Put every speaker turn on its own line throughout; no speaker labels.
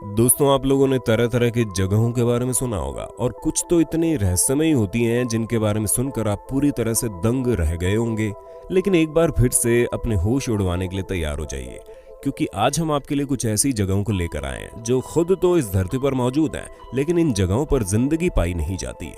दोस्तों, आप लोगों ने तरह तरह की जगहों के बारे में सुना होगा और कुछ तो इतनी रहस्यमयी होती हैं जिनके बारे में सुनकर आप पूरी तरह से दंग रह गए होंगे। लेकिन एक बार फिर से अपने होश उड़वाने के लिए तैयार हो जाइए, क्योंकि आज हम आपके लिए कुछ ऐसी जगहों को लेकर आए हैं जो खुद तो इस धरती पर मौजूद हैं, लेकिन इन जगहों पर जिंदगी पाई नहीं जाती,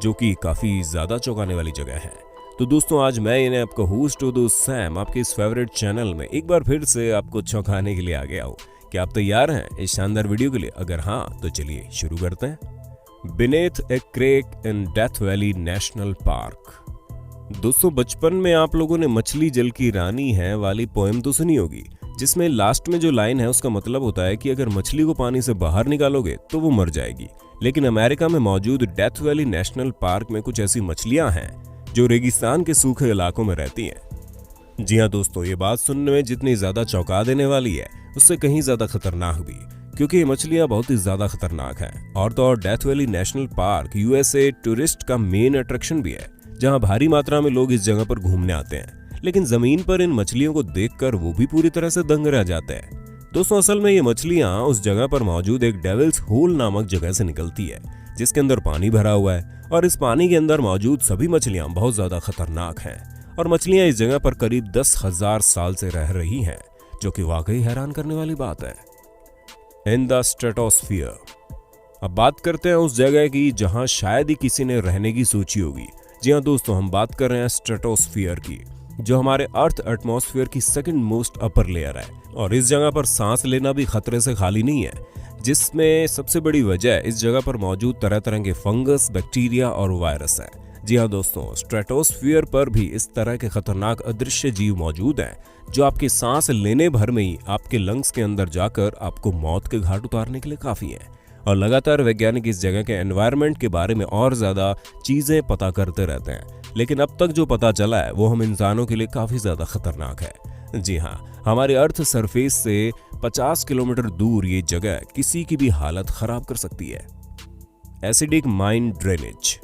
जो कि काफी ज्यादा चौंकाने वाली जगह है। तो दोस्तों, आज मैं यानी आपका होस्ट दोस्त सैम आपके इस फेवरेट चैनल में एक बार फिर से आपको चौंकाने के लिए आ गया हूँ। क्या आप तैयार हैं इस शानदार वीडियो के लिए? अगर हाँ तो चलिए शुरू करते हैं। Beneath A crack in death valley national park. दोस्तों, बचपन में आप लोगों ने मछली जल की रानी है वाली पोएम तो सुनी होगी, जिसमें लास्ट में जो लाइन है उसका मतलब होता है कि अगर मछली को पानी से बाहर निकालोगे तो वो मर जाएगी। लेकिन अमेरिका में मौजूद डेथ वैली नेशनल पार्क में कुछ ऐसी मछलियां हैं जो रेगिस्तान के सूखे इलाकों में रहती हैं। जी हाँ दोस्तों, ये बात सुनने में जितनी ज्यादा चौंका देने वाली है उससे कहीं ज्यादा खतरनाक भी, क्योंकि ये मछलियां बहुत ही ज्यादा खतरनाक हैं। और तो और death valley national park USA tourist का मेन अट्रैक्शन भी है, जहां भारी मात्रा में लोग इस जगह पर घूमने आते हैं। लेकिन जमीन पर इन मछलियों को देखकर वो भी पूरी तरह से दंग रह जाते हैं। दोस्तों, असल में ये मछलियां उस जगह पर मौजूद एक डेविल्स होल नामक जगह से निकलती है, जिसके अंदर पानी भरा हुआ है। और इस पानी के अंदर मौजूद सभी मछलियां बहुत ज्यादा खतरनाक हैं। और मछलियां इस जगह पर करीब 10,000 साल से रह रही हैं, जो कि वाकई हैरान करने वाली बात है। In the stratosphere. अब बात करते हैं उस जगह की जहां शायद ही किसी ने रहने की सोची होगी। जी हाँ दोस्तों, हम बात कर रहे हैं स्ट्रेटोस्फियर की, जो हमारे अर्थ एटमॉस्फेयर की सेकंड मोस्ट अपर लेयर है। और इस जगह पर सांस लेना भी खतरे से खाली नहीं है, जिसमें सबसे बड़ी वजह इस जगह पर मौजूद तरह तरह के फंगस, बैक्टीरिया और वायरस है। जी हाँ दोस्तों, स्ट्रेटोस्फियर पर भी इस तरह के खतरनाक अदृश्य जीव मौजूद हैं, जो आपके सांस लेने भर में ही आपके लंग्स के अंदर जाकर आपको मौत के घाट उतारने के लिए काफी हैं। और लगातार वैज्ञानिक इस जगह के एनवायरनमेंट के बारे में और ज्यादा चीजें पता करते रहते हैं, लेकिन अब तक जो पता चला है वो हम इंसानों के लिए काफी ज्यादा खतरनाक है। जी हाँ, हमारे अर्थ सरफेस से 50 किलोमीटर दूर ये जगह किसी की भी हालत खराब कर सकती है। Acidic mine drainage.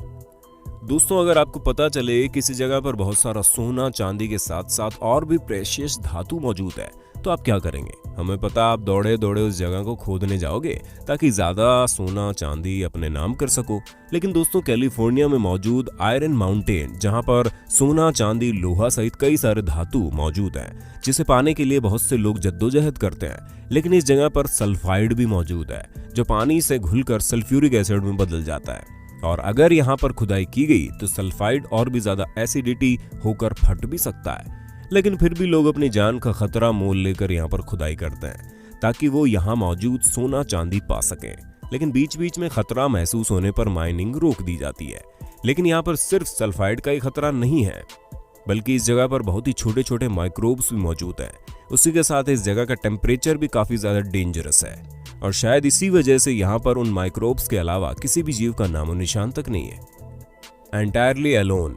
दोस्तों, अगर आपको पता चले किसी जगह पर बहुत सारा सोना चांदी के साथ साथ और भी प्रेशियस धातु मौजूद है, तो आप क्या करेंगे? हमें पता, आप दौड़े दौड़े उस जगह को खोदने जाओगे ताकि ज्यादा सोना चांदी अपने नाम कर सको। लेकिन दोस्तों, कैलिफोर्निया में मौजूद आयरन माउंटेन, जहां पर सोना चांदी लोहा सहित कई सारे धातु मौजूद हैं, जिसे पाने के लिए बहुत से लोग जद्दोजहद करते हैं। लेकिन इस जगह पर सल्फाइड भी मौजूद है, जो पानी से घुलकर सल्फ्यूरिक एसिड में बदल जाता है। और अगर यहाँ पर खुदाई की गई तो सल्फाइड और भी ज्यादा एसिडिटी होकर फट भी सकता है। लेकिन फिर भी लोग अपनी जान का खतरा मोल लेकर यहाँ पर खुदाई करते हैं, ताकि वो यहाँ मौजूद सोना चांदी पा सकें। लेकिन बीच बीच में खतरा महसूस होने पर माइनिंग रोक दी जाती है। लेकिन यहाँ पर सिर्फ सल्फाइड का ही खतरा नहीं है, बल्कि इस जगह पर बहुत ही छोटे छोटे माइक्रोब्स भी मौजूद हैं। उसी के साथ इस जगह का टेम्परेचर भी काफी ज्यादा डेंजरस है, और शायद इसी वजह से यहाँ पर उन माइक्रोब्स के अलावा किसी भी जीव का नामो निशान तक नहीं है। Entirely alone.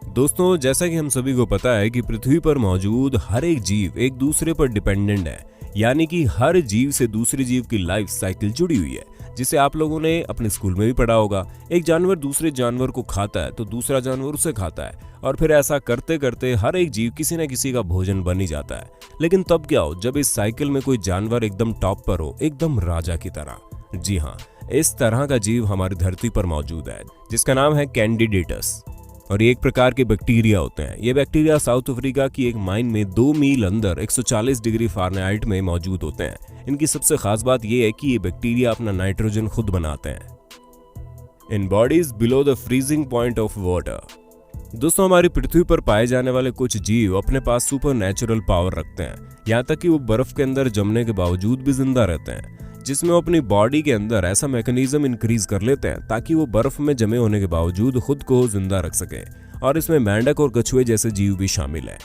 दोस्तों, जैसा कि हम सभी को पता है कि पृथ्वी पर मौजूद हर एक जीव एक दूसरे पर डिपेंडेंट है, यानी कि हर जीव से दूसरे जीव की लाइफ साइकिल जुड़ी हुई है, जिसे आप लोगों ने अपने स्कूल में भी पढ़ा होगा। एक जानवर दूसरे जानवर को खाता है तो दूसरा जानवर उसे खाता है, और फिर ऐसा करते करते हर एक जीव किसी न किसी का भोजन बन ही जाता है। लेकिन तब क्या हो जब इस साइकिल में कोई जानवर एकदम टॉप पर हो, एकदम राजा की तरह। जी हाँ, इस तरह का जीव हमारी धरती पर मौजूद है, जिसका नाम है कैंडिडेटस। और ये एक प्रकार के बैक्टीरिया होते हैं। ये बैक्टीरिया साउथ अफ्रीका की एक माइन में 2 मील अंदर 140 डिग्री फ़ारेनहाइट में मौजूद होते हैं। इनकी सबसे खास बात यह है कि ये बैक्टीरिया अपना नाइट्रोजन खुद बनाते हैं। In bodies below the freezing point of water. दोस्तों, हमारी पृथ्वी पर पाए जाने वाले कुछ जीव अपने पास सुपर नेचुरल पावर रखते हैं, यहाँ तक कि वो बर्फ के अंदर जमने के बावजूद भी जिंदा रहते हैं, जिसमें वो अपनी बॉडी के अंदर ऐसा मैकेनिज्म इंक्रीज कर लेते हैं ताकि वो बर्फ में जमे होने के बावजूद खुद को जिंदा रख सके। और इसमें मेंढक और कछुए जैसे जीव भी शामिल हैं,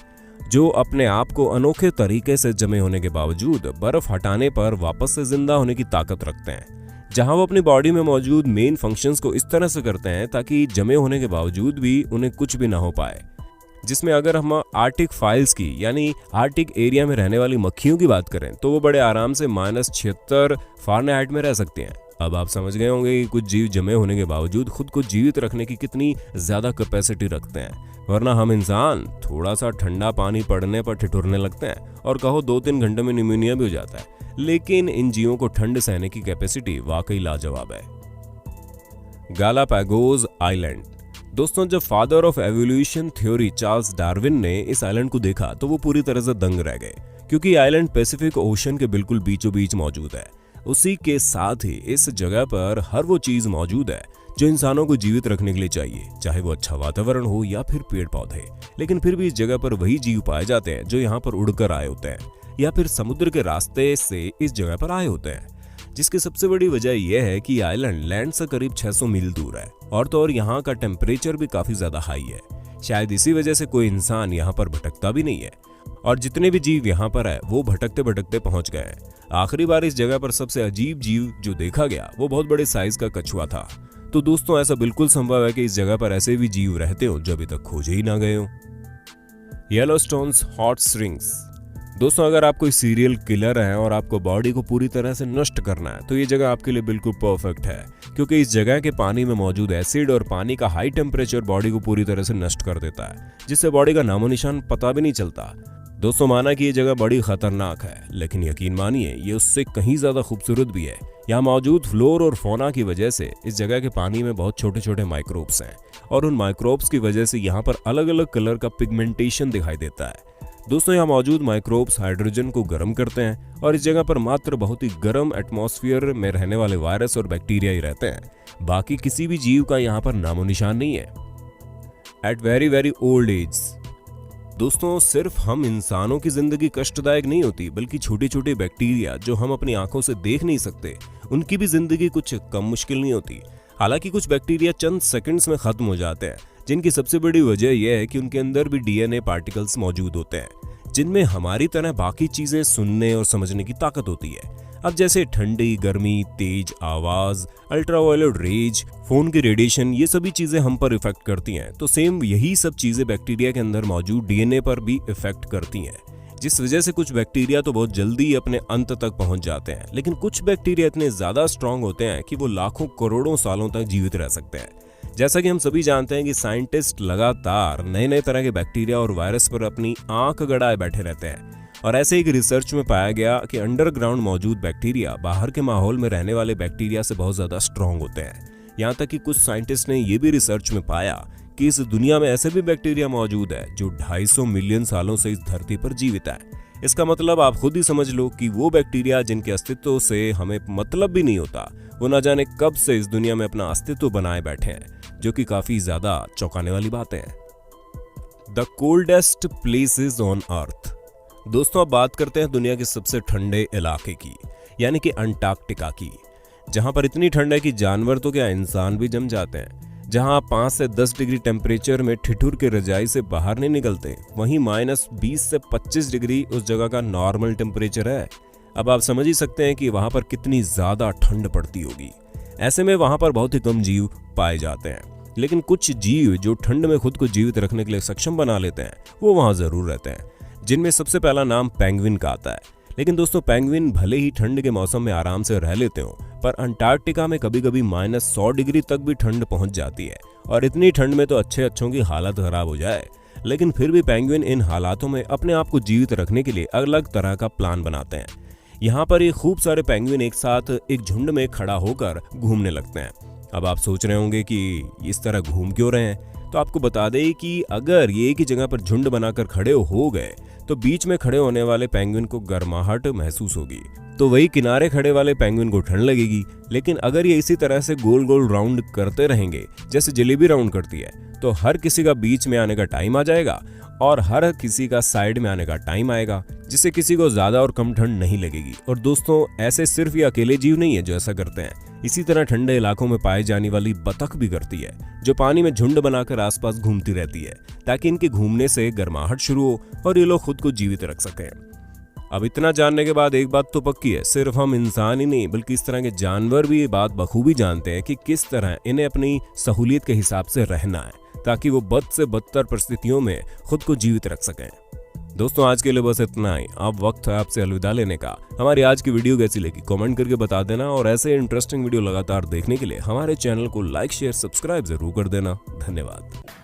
जो अपने आप को अनोखे तरीके से जमे होने के बावजूद बर्फ हटाने पर वापस से जिंदा होने की ताकत रखते हैं, जहां वो अपनी बॉडी में मौजूद मेन फंक्शंस को इस तरह से करते हैं ताकि जमे होने के बावजूद भी उन्हें कुछ भी ना हो पाए। जिसमें अगर हम आर्टिक फाइल्स की यानी आर्टिक एरिया में रहने वाली मक्खियों की बात करें तो वो बड़े आराम से -76 फ़ारेनहाइट में रह सकते हैं। अब आप समझ गए होंगे कि कुछ जीव जमे होने के बावजूद खुद को जीवित रखने की कितनी ज्यादा कैपेसिटी रखते हैं, वरना हम इंसान थोड़ा सा ठंडा पानी पड़ने पर ठिठुरने लगते हैं और कहो 2-3 घंटे में निमोनिया भी हो जाता है। लेकिन इन जीवों को ठंड सहने की कैपेसिटी वाकई लाजवाब है। Galapagos island. दोस्तों, जब father of evolution theory Charles Darwin ने इस आइलैंड को देखा तो वो पूरी तरह से दंग रह गए, क्योंकि आइलैंड पैसिफिक ओशन के बिल्कुल बीचों बीच मौजूद है। उसी के साथ ही इस जगह पर हर वो चीज मौजूद है जो इंसानों को जीवित रखने के लिए चाहिए, चाहे वो अच्छा वातावरण हो या फिर पेड़ पौधे। लेकिन फिर भी इस जगह पर वही जीव पाए जाते हैं जो यहाँ पर उड़कर आए होते हैं या फिर समुद्र के रास्ते से इस जगह पर आए होते हैं, जिसकी सबसे बड़ी वजह यह है कि आइलैंड लैंड से करीब 600 मील दूर है और तो और यहाँ का टेम्परेचर भी काफी ज्यादा हाई है। शायद इसी वजह से कोई इंसान यहाँ पर भटकता भी नहीं है और जितने भी जीव यहाँ पर है वो भटकते भटकते पहुंच गए हैं। आखिरी बार इस जगह पर सबसे अजीब जीव जो देखा गया वो बहुत बड़े साइज का कछुआ था। तो दोस्तों, ऐसा बिल्कुल संभव है कि इस जगह पर ऐसे भी जीव रहते हो जो अभी तक खोजे ही ना गए हो। येलोस्टोन्स हॉट स्प्रिंग्स। दोस्तों, अगर आप कोई सीरियल किलर हैं और आपको बॉडी को पूरी तरह से नष्ट करना है तो ये जगह आपके लिए बिल्कुल परफेक्ट है, क्योंकि इस जगह के पानी में मौजूद एसिड और पानी का हाई टेम्परेचर बॉडी को पूरी तरह से नष्ट कर देता है, जिससे बॉडी का नामो निशान पता भी नहीं चलता। दोस्तों, माना कि ये जगह बड़ी खतरनाक है, लेकिन यकीन मानिए ये उससे कहीं ज्यादा खूबसूरत भी है। यहाँ मौजूद फ्लोर और फौना की वजह से इस जगह के पानी में बहुत छोटे छोटे माइक्रोब्स हैं और उन माइक्रोब्स की वजह से यहाँ पर अलग अलग कलर का पिगमेंटेशन दिखाई देता है। दोस्तों, यहाँ मौजूद माइक्रोब्स हाइड्रोजन को गर्म करते हैं और इस जगह पर मात्र बहुत ही गर्म एटमॉस्फेयर में रहने वाले वायरस और बैक्टीरिया ही रहते हैं। बाकी किसी भी जीव का यहाँ पर नामो निशान नहीं है। At very very old age. दोस्तों, सिर्फ हम इंसानों की जिंदगी कष्टदायक नहीं होती, बल्कि छोटे छोटे बैक्टीरिया जो हम अपनी आंखों से देख नहीं सकते उनकी भी जिंदगी कुछ कम मुश्किल नहीं होती। हालांकि कुछ बैक्टीरिया चंद सेकंड्स में खत्म हो जाते हैं, जिनकी सबसे बड़ी वजह यह है कि उनके अंदर भी डीएनए पार्टिकल्स मौजूद होते हैं, जिनमें हमारी तरह बाकी चीजें सुनने और समझने की ताकत होती है। अब जैसे ठंडी, गर्मी, तेज आवाज, अल्ट्रावायलेट रेज, फोन की रेडिएशन, ये सभी चीजें हम पर इफेक्ट करती हैं, तो सेम यही सब चीजें बैक्टीरिया के अंदर मौजूद डीएनए पर भी इफेक्ट करती हैं, जिस वजह से कुछ बैक्टीरिया तो बहुत जल्दी अपने अंत तक पहुंच जाते हैं, लेकिन कुछ बैक्टीरिया इतने ज्यादा स्ट्रांग होते हैं कि वो लाखों करोड़ों सालों तक जीवित रह सकते हैं। जैसा कि हम सभी जानते हैं कि साइंटिस्ट लगातार नए नए तरह के बैक्टीरिया और वायरस पर अपनी आंख गड़ाए बैठे रहते हैं, और ऐसे एक रिसर्च में पाया गया कि अंडरग्राउंड मौजूद बैक्टीरिया बाहर के माहौल में रहने वाले बैक्टीरिया से बहुत ज्यादा स्ट्रांग होते हैं। यहाँ तक कि कुछ साइंटिस्ट ने यह भी रिसर्च में पाया कि इस दुनिया में ऐसे भी बैक्टीरिया मौजूद है जो 250 मिलियन सालों से इस धरती पर जीवित है। इसका मतलब आप खुद ही समझ लो कि वो बैक्टीरिया जिनके अस्तित्व से हमें मतलब भी नहीं होता, वो न जाने कब से इस दुनिया में अपना अस्तित्व बनाए बैठे हैं, जो कि काफी ज्यादा चौंकाने वाली बात है। The coldest places on earth. दोस्तों, अब बात करते हैं दुनिया के सबसे ठंडे इलाके की, यानी कि अंटार्कटिका की, जहां पर इतनी ठंड है कि जानवर तो क्या इंसान भी जम जाते हैं। जहां 5 से 10 डिग्री टेम्परेचर में ठिठुर के रजाई से बाहर नहीं निकलते, वहीं -20 से 25 डिग्री उस जगह का नॉर्मल टेम्परेचर है। अब आप समझ ही सकते हैं कि वहां पर कितनी ज्यादा ठंड पड़ती होगी। ऐसे में वहां पर बहुत ही कम जीव पाए जाते हैं, लेकिन कुछ जीव जो ठंड में खुद को जीवित रखने के लिए सक्षम बना लेते हैं वो वहां जरूर रहते हैं, जिनमें सबसे पहला नाम पेंगुइन का आता है। लेकिन दोस्तों, पेंगुइन भले ही ठंड के मौसम में आराम से रह लेते हो, पर अंटार्कटिका में कभी कभी -100 डिग्री तक भी ठंड पहुंच जाती है, और इतनी ठंड में तो अच्छों की हालत खराब हो जाए। लेकिन फिर भी पेंगुइन इन हालातों में अपने आप को जीवित रखने के लिए अलग तरह का प्लान बनाते हैं। यहाँ पर ये खूब सारे पेंगुइन एक साथ एक झुंड में खड़ा होकर घूमने लगते हैं। अब आप सोच रहे होंगे कि इस तरह घूम क्यों रहे हैं, तो आपको बता दें कि अगर ये एक ही जगह पर झुंड बनाकर खड़े हो गए तो बीच में खड़े होने वाले पेंगुइन को गर्माहट महसूस होगी, तो वही किनारे खड़े वाले पेंगुइन को ठंड लगेगी। लेकिन अगर ये इसी तरह से गोल गोल राउंड करते रहेंगे जैसे जलेबी राउंड करती है, तो हर किसी का बीच में आने का टाइम आ जाएगा और हर किसी का साइड में आने का टाइम आएगा, जिससे किसी को ज्यादा और कम ठंड नहीं लगेगी। और दोस्तों, ऐसे सिर्फ ये अकेले जीव नहीं है जो ऐसा करते हैं, इसी तरह ठंडे इलाकों में पाई जाने वाली बतख भी करती है, जो पानी में झुंड बनाकर आसपास घूमती रहती है, ताकि इनके घूमने से गर्माहट शुरू हो और ये लोग खुद को जीवित रख सकें। अब इतना जानने के बाद एक बात तो पक्की है, सिर्फ हम इंसान ही नहीं बल्कि इस तरह के जानवर भी ये बात बखूबी जानते हैं कि किस तरह इन्हें अपनी सहूलियत के हिसाब से रहना है, ताकि वो बद से बदतर परिस्थितियों में खुद को जीवित रख सकें। दोस्तों, आज के लिए बस इतना ही। अब वक्त है आपसे अलविदा लेने का। हमारी आज की वीडियो कैसी लगी कमेंट करके बता देना, और ऐसे इंटरेस्टिंग वीडियो लगातार देखने के लिए हमारे चैनल को लाइक, शेयर, सब्सक्राइब जरूर कर देना। धन्यवाद।